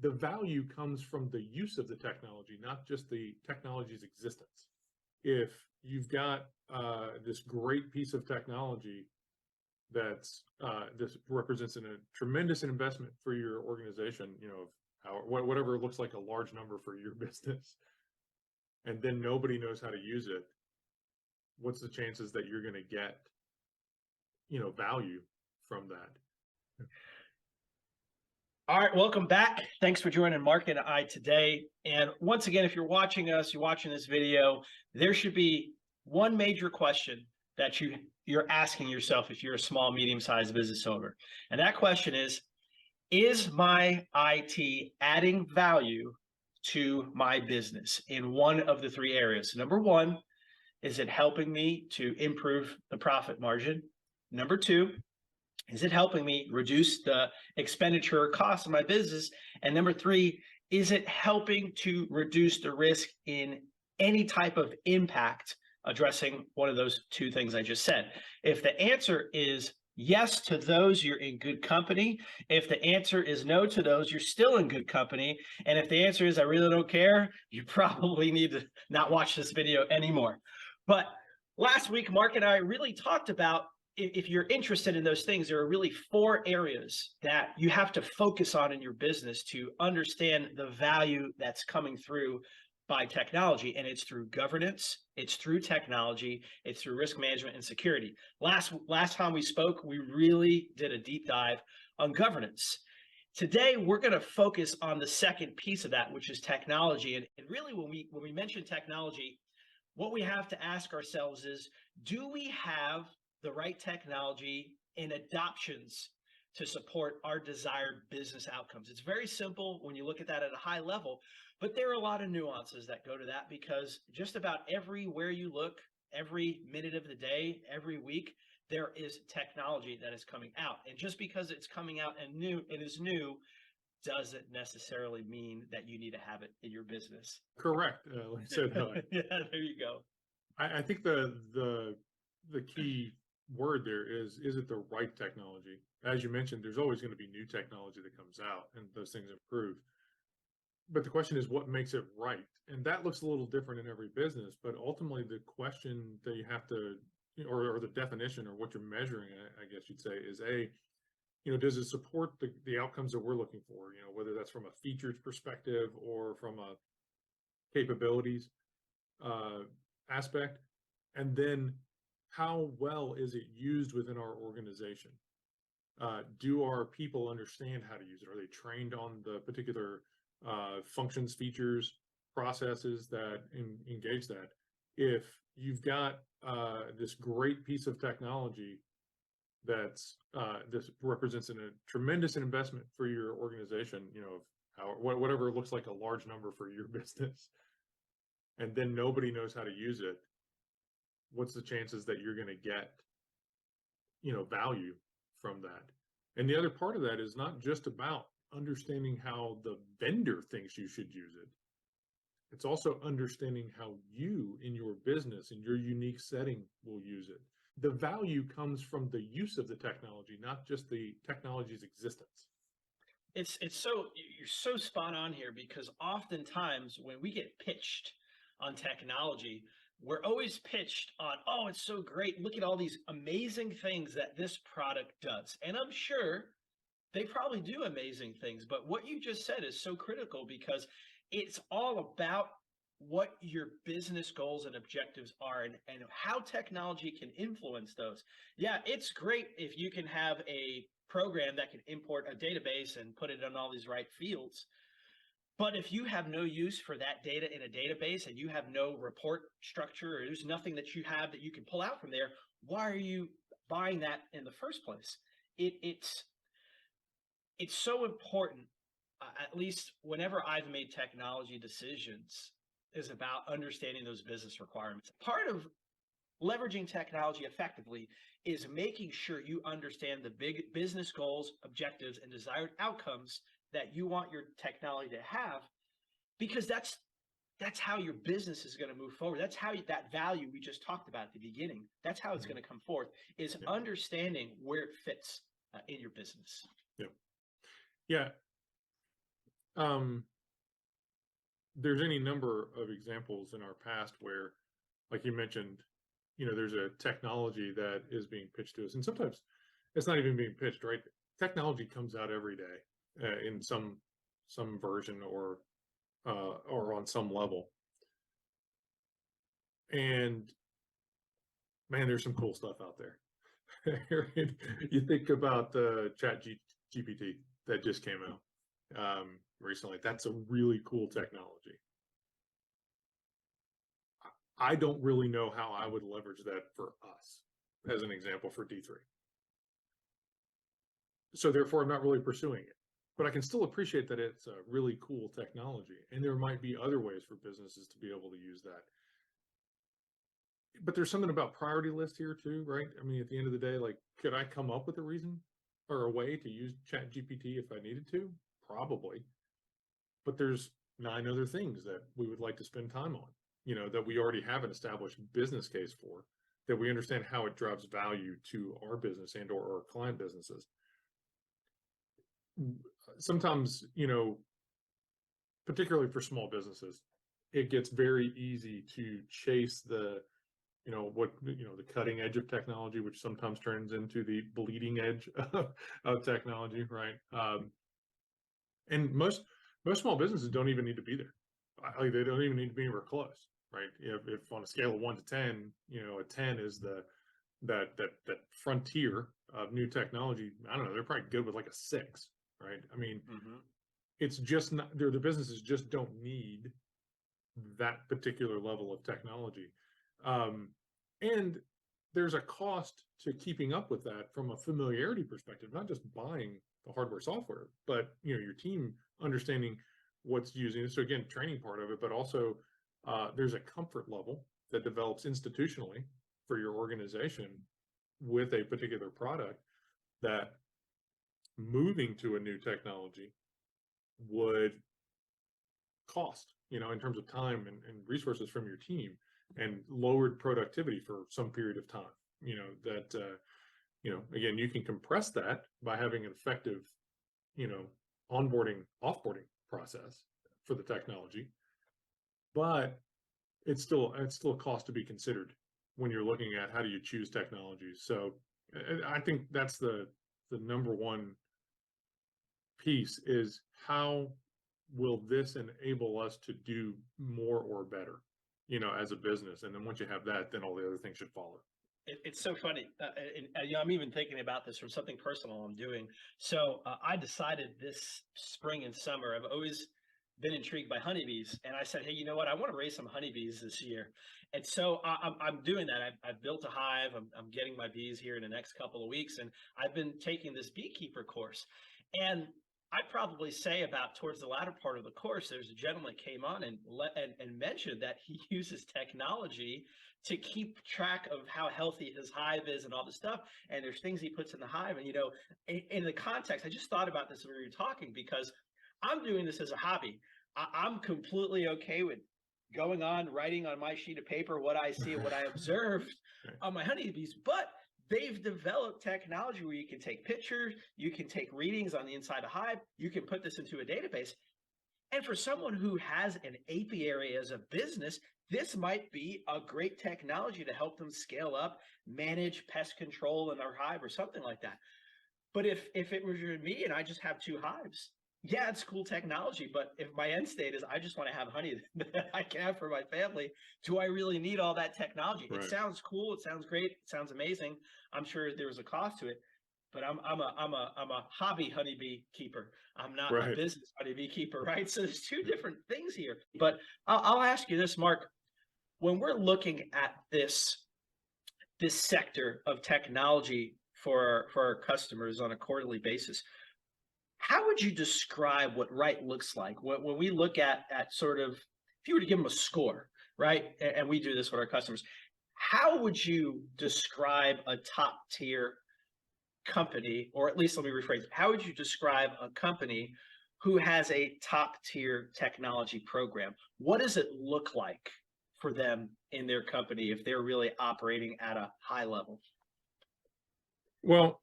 the value comes from the use of the technology, not just the technology's existence. If you've got this great piece of technology that's this represents a tremendous investment for your organization, whatever looks like a large number for your business, and then nobody knows how to use it, what's the chances that you're going to get, value from that? All right, welcome back. Thanks for joining Mark and I today. And once again, if you're watching this video, there should be one major question that you're asking yourself if you're a small, medium-sized business owner. And that question is my IT adding value to my business in one of the three areas? Number one, is it helping me to improve the profit margin? Number two, is it helping me reduce the expenditure cost of my business? And number three, is it helping to reduce the risk in any type of impact addressing one of those two things I just said? If the answer is yes to those, you're in good company. If the answer is no to those, you're still in good company. And if the answer is I really don't care, you probably need to not watch this video anymore. But last week, Mark and I really talked about, if you're interested in those things, there are really four areas that you have to focus on in your business to understand the value that's coming through by technology. And it's through governance, it's through technology, it's through risk management and security. Last time we spoke, we really did a deep dive on governance. Today, we're going to focus on the second piece of that, which is technology. And really, when we mention technology, what we have to ask ourselves is, do we have the right technology and adoptions to support our desired business outcomes? It's very simple when you look at that at a high level, but there are a lot of nuances that go to that, because just about everywhere you look, every minute of the day, every week, there is technology that is coming out. And just because it's coming out and is new, doesn't necessarily mean that you need to have it in your business. Correct. Like I said, yeah, there you go. I think the key word there is it the right technology? As you mentioned, there's always going to be new technology that comes out and those things improve. But the question is, what makes it right? And that looks a little different in every business. But ultimately, the question that you have to, or the definition, or what you're measuring, I guess you'd say, is does it support the outcomes that we're looking for? Whether that's from a features perspective or from a capabilities aspect. And then, how well is it used within our organization? Do our people understand how to use it? Are they trained on the particular functions, features, processes that engage that? If you've got this great piece of technology that's this represents a tremendous investment for your organization, whatever looks like a large number for your business, and then nobody knows how to use it, what's the chances that you're going to get, value from that? And the other part of that is not just about understanding how the vendor thinks you should use it. It's also understanding how you, in your business, in your unique setting, will use it. The value comes from the use of the technology, not just the technology's existence. You're so spot on here, because oftentimes when we get pitched on technology, we're always pitched on, oh, it's so great. Look at all these amazing things that this product does. And I'm sure they probably do amazing things. But what you just said is so critical, because it's all about what your business goals and objectives are, and how technology can influence those. Yeah, it's great if you can have a program that can import a database and put it in all these right fields. But if you have no use for that data in a database, and you have no report structure, or there's nothing that you have that you can pull out from there, why are you buying that in the first place? It's so important, at least whenever I've made technology decisions, is about understanding those business requirements. Part of leveraging technology effectively is making sure you understand the big business goals, objectives, and desired outcomes that you want your technology to have, because that's how your business is going to move forward. That's how that value we just talked about at the beginning, that's how it's going to come forth, is understanding where it fits in your business. Yeah. there's any number of examples in our past where, like you mentioned, there's a technology that is being pitched to us, and sometimes it's not even being pitched, right? Technology comes out every day in some version or on some level. And man, there's some cool stuff out there. You think about the GPT that just came out recently. That's a really cool technology. I don't really know how I would leverage that for us, as an example, for D3. So therefore, I'm not really pursuing it. But I can still appreciate that it's a really cool technology, and there might be other ways for businesses to be able to use that. But there's something about priority list here too, right? I mean, at the end of the day, like, could I come up with a reason or a way to use Chat GPT if I needed to? Probably. But there's 9 other things that we would like to spend time on, that we already have an established business case for, that we understand how it drives value to our business and or our client businesses. Sometimes, particularly for small businesses, it gets very easy to chase the the cutting edge of technology, which sometimes turns into the bleeding edge of technology, right? And most small businesses don't even need to be there. Like, they don't even need to be anywhere close, right? If on a scale of 1 to 10, a 10 is that frontier of new technology. I don't know, they're probably good with like a 6, right? I mean, it's just not, the businesses just don't need that particular level of technology. And there's a cost to keeping up with that from a familiarity perspective, not just buying the hardware software, but your team understanding what's using it. So again, training part of it, but also there's a comfort level that develops institutionally for your organization with a particular product that moving to a new technology would cost, in terms of time and resources from your team, and lowered productivity for some period of time. That again, you can compress that by having an effective, onboarding, offboarding process for the technology, but it's still a cost to be considered when you're looking at how do you choose technologies. So I think that's the number one piece, is how will this enable us to do more or better, as a business. And then once you have that, then all the other things should follow. It's so funny. I'm even thinking about this from something personal I'm doing. So I decided this spring and summer, I've always been intrigued by honeybees. And I said, hey, you know what? I want to raise some honeybees this year. And so I'm doing that. I've built a hive. I'm getting my bees here in the next couple of weeks. And I've been taking this beekeeper course. And I'd probably say about towards the latter part of the course, there's a gentleman that came on and mentioned that he uses technology to keep track of how healthy his hive is and all this stuff. And there's things he puts in the hive. And, in the context, I just thought about this when we were talking, because I'm doing this as a hobby. I'm completely okay with going on, writing on my sheet of paper what I see and what I observed on my honeybees. But they've developed technology where you can take pictures, you can take readings on the inside of the hive, you can put this into a database. And for someone who has an apiary as a business, this might be a great technology to help them scale up, manage pest control in their hive or something like that. But if it was me and I just have 2 hives, yeah, it's cool technology. But if my end state is I just want to have honey that I can have for my family, do I really need all that technology? Right. It sounds cool. It sounds great. It sounds amazing. I'm sure there's a cost to it. But I'm a hobby honeybee keeper. I'm not a business honeybee keeper, right? So there's 2 different things here. But I'll ask you this, Mark. When we're looking at this sector of technology for our customers on a quarterly basis, how would you describe what right looks like when we look at sort of, if you were to give them a score, right? And we do this with our customers. How would you describe a top tier company, or at least let me rephrase it. How would you describe a company who has a top tier technology program? What does it look like for them in their company if they're really operating at a high level? Well,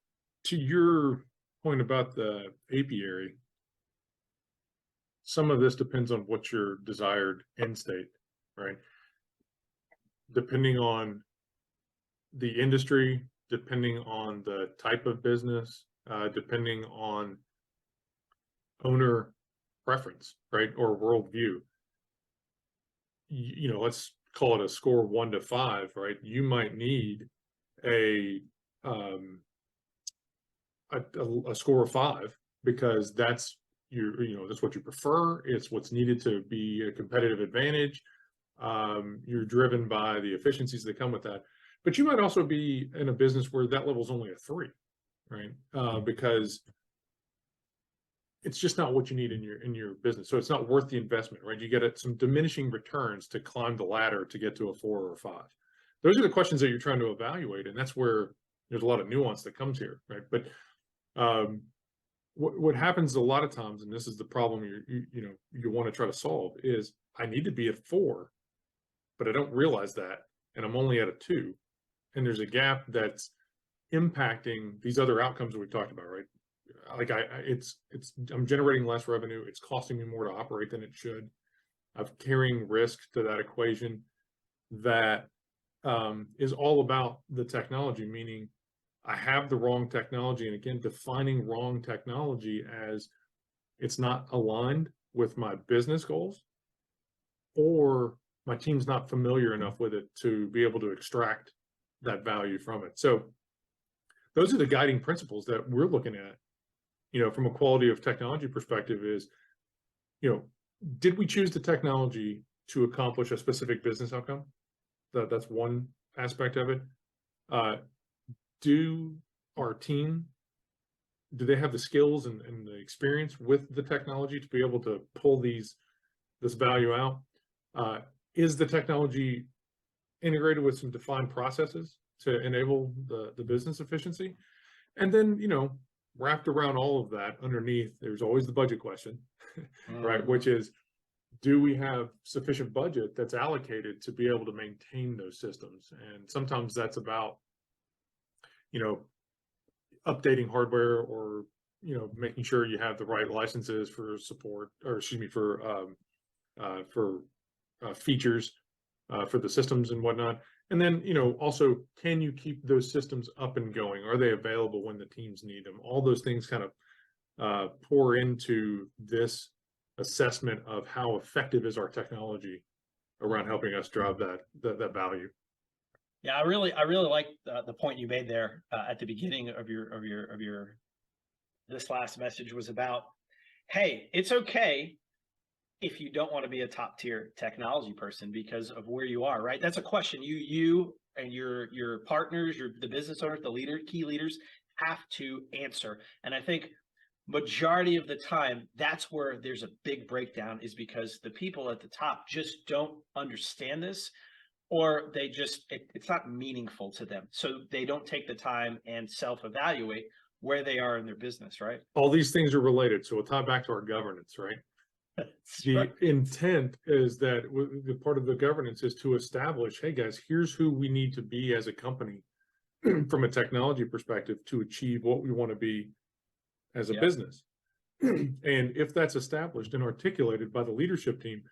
to your point about the apiary, some of this depends on what your desired end state, right? Depending on the industry, depending on the type of business, depending on owner preference, right, or worldview. You know, let's call it a score 1 to 5, right? You might need a score of 5 because that's that's what you prefer. It's what's needed to be a competitive advantage. You're driven by the efficiencies that come with that. But you might also be in a business where that level is only a 3, right? Because it's just not what you need in your business. So it's not worth the investment, right? You get some diminishing returns to climb the ladder to get to a 4 or a 5. Those are the questions that you're trying to evaluate, and that's where there's a lot of nuance that comes here, right? But what happens a lot of times, and this is the problem you want to try to solve, is I need to be at 4, but I don't realize that, and I'm only at a 2, and there's a gap that's impacting these other outcomes that we talked about, right? Like I'm generating less revenue. It's costing me more to operate than it should. I'm carrying risk to that equation that is all about the technology, meaning I have the wrong technology. And again, defining wrong technology as it's not aligned with my business goals, or my team's not familiar enough with it to be able to extract that value from it. So those are the guiding principles that we're looking at, from a quality of technology perspective is, did we choose the technology to accomplish a specific business outcome? That's one aspect of it. Do our team, do they have the skills and the experience with the technology to be able to pull this value out? Is the technology integrated with some defined processes to enable the business efficiency? And then, wrapped around all of that underneath, there's always the budget question, right? Which is, do we have sufficient budget that's allocated to be able to maintain those systems? And sometimes that's about, updating hardware, or, making sure you have the right licenses for support, or excuse me, for features for the systems and whatnot. And then, also, can you keep those systems up and going? Are they available when the teams need them? All those things kind of pour into this assessment of how effective is our technology around helping us drive that value. Yeah, I really like the point you made there at the beginning of your this last message was about, hey, it's okay if you don't want to be a top tier technology person because of where you are, right? That's a question you and your partners, the business owners, key leaders have to answer. And I think majority of the time, that's where there's a big breakdown, is because the people at the top just don't understand this, or they just, it's not meaningful to them. So they don't take the time and self-evaluate where they are in their business, right? All these things are related. So we'll tie back to our governance, right? The intent is that the part of the governance is to establish, hey guys, here's who we need to be as a company from a technology perspective to achieve what we want to be as a business. And if that's established and articulated by the leadership team,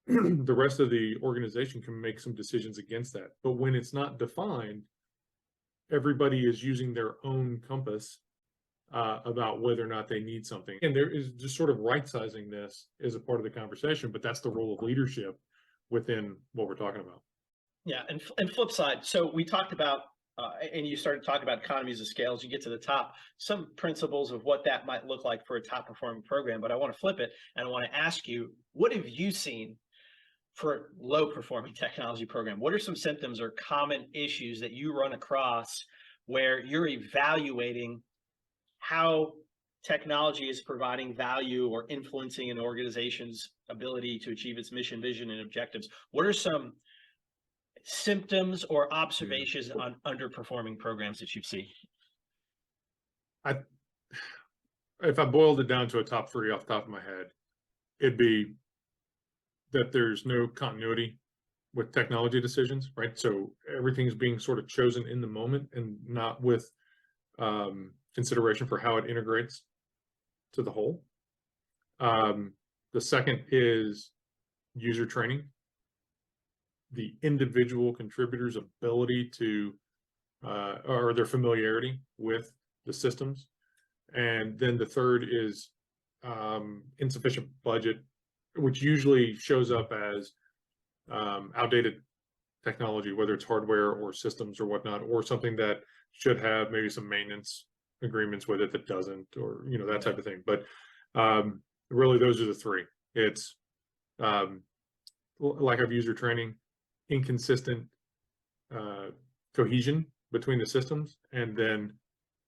the rest of the organization can make some decisions against that. But when it's not defined, everybody is using their own compass about whether or not they need something. And there is just sort of right-sizing this as a part of the conversation, but that's the role of leadership within what we're talking about. Yeah, and flip side. So we talked about, and you started talking about economies of scale as you get to the top, some principles of what that might look like for a top performing program. But I want to flip it, and I want to ask you, what have you seen for a low performing technology program? What are some symptoms or common issues that you run across where you're evaluating how technology is providing value or influencing an organization's ability to achieve its mission, vision, and objectives? What are some symptoms or observations on underperforming programs that you see? If I boiled it down to a top 3 off the top of my head, it'd be that there's no continuity with technology decisions, right? So everything's being sort of chosen in the moment and not with consideration for how it integrates to the whole. The second is user training, the individual contributors' ability to or their familiarity with the systems. And then the third is insufficient budget, which usually shows up as outdated technology, whether it's hardware or systems or whatnot, or something that should have maybe some maintenance agreements with it that doesn't, or that type of thing. But really, those are the three. It's lack of user training, inconsistent cohesion between the systems, and then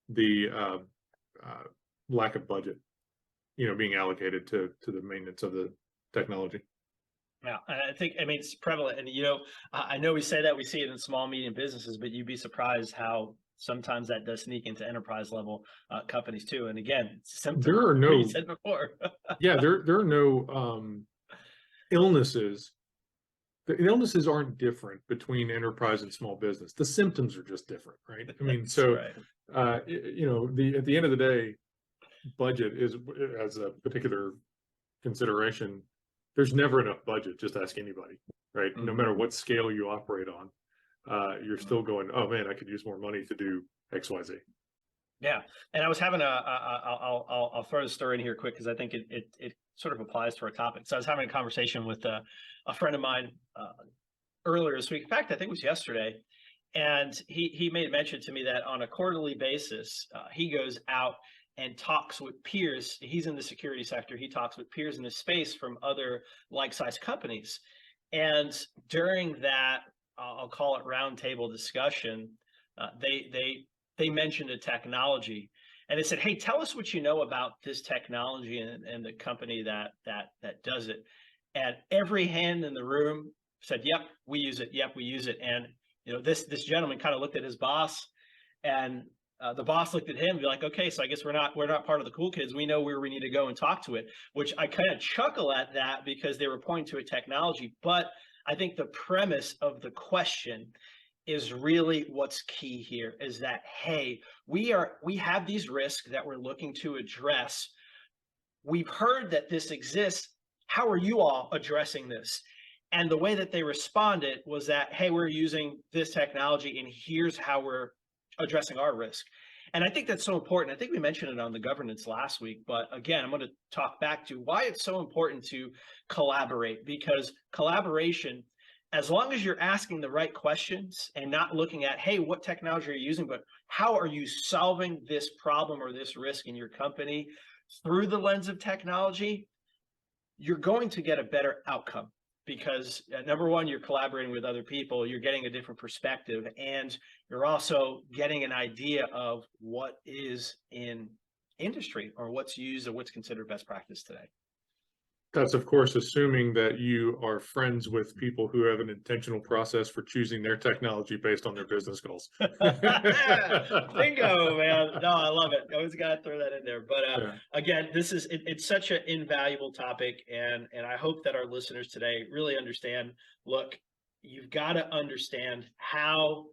the lack of budget, being allocated to the maintenance of the technology. Yeah, I mean, it's prevalent. And, I know we say that we see it in small, medium businesses, but you'd be surprised how sometimes that does sneak into enterprise level companies too. And again, there are no, you said before. Yeah, there are no illnesses. The illnesses aren't different between enterprise and small business. The symptoms are just different, right? I mean, so right. at the end of the day, budget is as a particular consideration. There's never enough budget. Just ask anybody, right? No matter what scale you operate on, you're still going, oh man, I could use more money to do X, Y, Z. Yeah, and I was having I'll throw the story in here quick because I think it sort of applies to our topic. So I was having a conversation with a friend of mine earlier this week. In fact, I think it was yesterday, and he made mention to me that on a quarterly basis, he goes out and talks with peers. He's in the security sector. He talks with peers in the space from other like-sized companies, and during that, I'll call it roundtable discussion, they mentioned a technology, and they said, "Hey, tell us what you know about this technology and the company that does it." And every hand in the room said, "Yep, we use it. Yep, we use it." And this gentleman kind of looked at his boss, and the boss looked at him and be like, "Okay, so I guess we're not part of the cool kids. We know where we need to go and talk to it." Which I kind of chuckle at that because they were pointing to a technology, but I think the premise of the question is really what's key here is that, hey, we have these risks that we're looking to address. We've heard that this exists. How are you all addressing this? And the way that they responded was that, hey, we're using this technology and here's how we're addressing our risk. And I think that's so important. I think we mentioned it on the governance last week, but again, I'm going to talk back to why it's so important to collaborate, because collaboration, as long as you're asking the right questions and not looking at, hey, what technology are you using, but how are you solving this problem or this risk in your company through the lens of technology, you're going to get a better outcome. Because number one, you're collaborating with other people, you're getting a different perspective, and you're also getting an idea of what is in industry or what's used or what's considered best practice today. That's, of course, assuming that you are friends with people who have an intentional process for choosing their technology based on their business goals. Bingo, man. No, I love it. Always got to throw that in there. But again, it's such an invaluable topic. And I hope that our listeners today really understand, look, you've got to understand how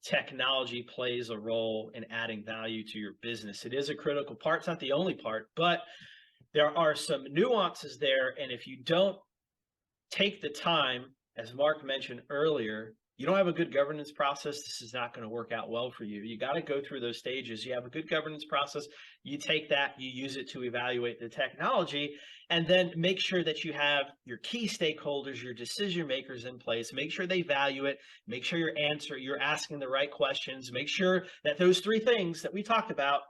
technology plays a role in adding value to your business. It is a critical part. It's not the only part, but there are some nuances there. And if you don't take the time, as Mark mentioned earlier, you don't have a good governance process, this is not going to work out well for you. You got to go through those stages. You have a good governance process, you take that, you use it to evaluate the technology, and then make sure that you have your key stakeholders, your decision makers in place. Make sure they value it. Make sure you're asking the right questions. Make sure that those three things that we talked about,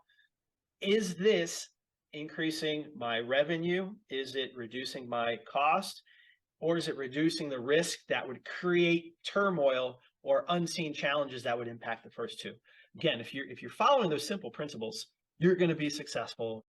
is this increasing my revenue? Is it reducing my cost? Or is it reducing the risk that would create turmoil or unseen challenges that would impact the first two? Again, if you're following those simple principles, you're going to be successful.